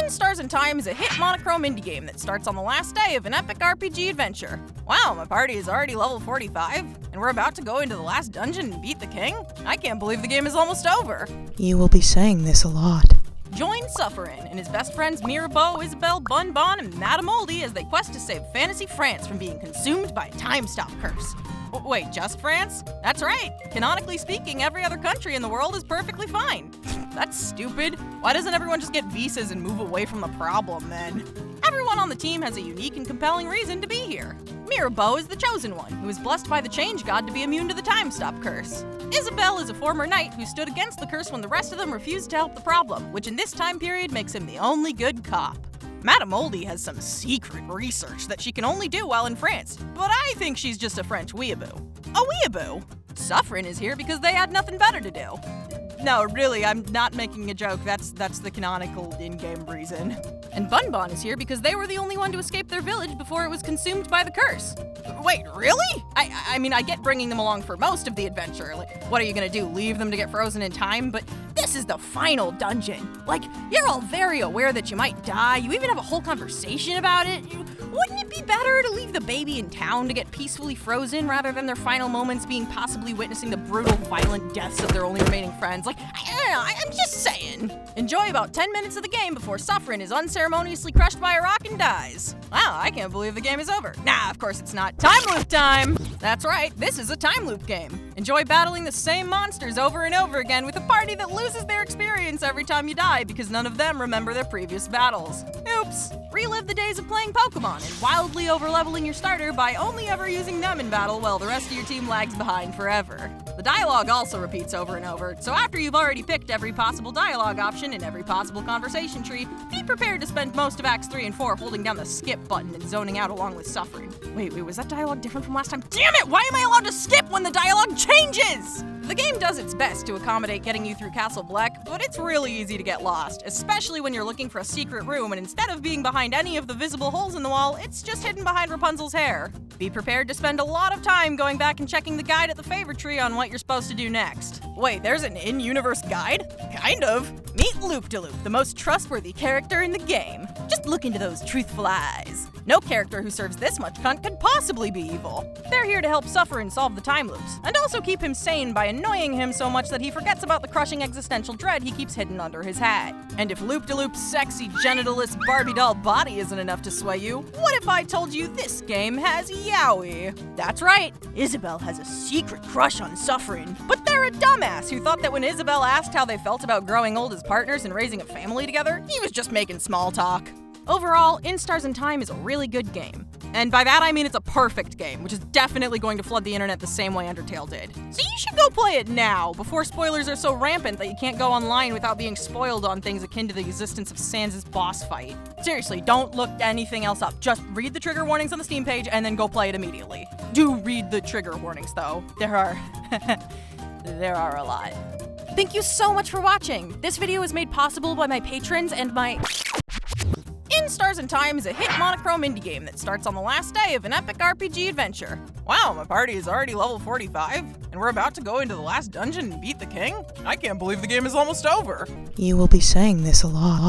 In Stars and Time is a hit monochrome indie game that starts on the last day of an epic RPG adventure. Wow, my party is already level 45, and we're about to go into the last dungeon and beat the king? I can't believe the game is almost over. You will be saying this a lot. Join SIFFRIN and his best friends Mirabeau, Isabelle, Bonbon, and Madame Oldie as they quest to save fantasy France from being consumed by a time-stop curse. Wait, just France? That's right. Canonically speaking, every other country in the world is perfectly fine. That's stupid. Why doesn't everyone just get visas and move away from the problem, then? Everyone on the team has a unique and compelling reason to be here. Mirabeau is the chosen one, who is blessed by the change god to be immune to the time-stop curse. Isabelle is a former knight who stood against the curse when the rest of them refused to help the problem, which in this time period makes him the only good cop. Madame Oldie has some secret research that she can only do while in France, but I think she's just a French weeaboo. A weeaboo? SIFFRIN is here because they had nothing better to do. No, really, I'm not making a joke. That's the canonical in-game reason. And Bonbon is here because they were the only one to escape their village before it was consumed by the curse. Wait, really? I mean, I get bringing them along for most of the adventure. Like, what are you gonna do, leave them to get frozen in time? But this is the final dungeon. Like, you're all very aware that you might die. You even have a whole conversation about it. Wouldn't it be better to leave the baby in town to get peacefully frozen rather than their final moments being possibly witnessing the brutal, violent deaths of their only remaining friends? Like, I don't know, I'm just saying. Enjoy about 10 minutes of the game before SIFFRIN is unceremoniously crushed by a rock and dies. Wow, I can't believe the game is over. Nah, of course it's not. Time loop time! That's right, this is a time loop game. Enjoy battling the same monsters over and over again with a party that loses their experience every time you die because none of them remember their previous battles. Oops. Relive the days of playing Pokemon and wildly overleveling your starter by only ever using them in battle while the rest of your team lags behind forever. The dialogue also repeats over and over, so after you've already picked every possible dialogue option and every possible conversation tree, be prepared to spend most of Acts 3 and 4 holding down the skip button and zoning out along with SIFFRIN. Wait, was that dialogue different from last time? Damn it! Why am I allowed to skip when the dialogue changes? The game does its best to accommodate getting you through Castle Black, but it's really easy to get lost, especially when you're looking for a secret room and instead of being behind any of the visible holes in the wall, it's just hidden behind Rapunzel's hair. Be prepared to spend a lot of time going back and checking the guide at the favor tree on what you're supposed to do next. Wait, there's an in-universe guide? Kind of. Meet Loop-de-Loop, the most trustworthy character in the game. Just look into those truthful eyes. No character who serves this much cunt could possibly be evil. They're here to help SIFFRIN solve the time loops, and also keep him sane by annoying him so much that he forgets about the crushing existential dread he keeps hidden under his hat. And if Loop-de-Loop's sexy, genitalist Barbie doll body isn't enough to sway you, what if I told you this game has yaoi? That's right, Isabelle has a secret crush on SIFFRIN, but they're a dumbass who thought that when Isabelle asked how they felt about growing old as partners and raising a family together, he was just making small talk. Overall, In Stars and Time is a really good game. And by that I mean it's a perfect game, which is definitely going to flood the internet the same way Undertale did. So you should go play it now, before spoilers are so rampant that you can't go online without being spoiled on things akin to the existence of Sans' boss fight. Seriously, don't look anything else up. Just read the trigger warnings on the Steam page and then go play it immediately. Do read the trigger warnings though. There are a lot. Thank you so much for watching. This video was made possible by my patrons and my... In Stars and Time is a hit monochrome indie game that starts on the last day of an epic RPG adventure. Wow, my party is already level 45, and we're about to go into the last dungeon and beat the king? I can't believe the game is almost over. You will be saying this a lot.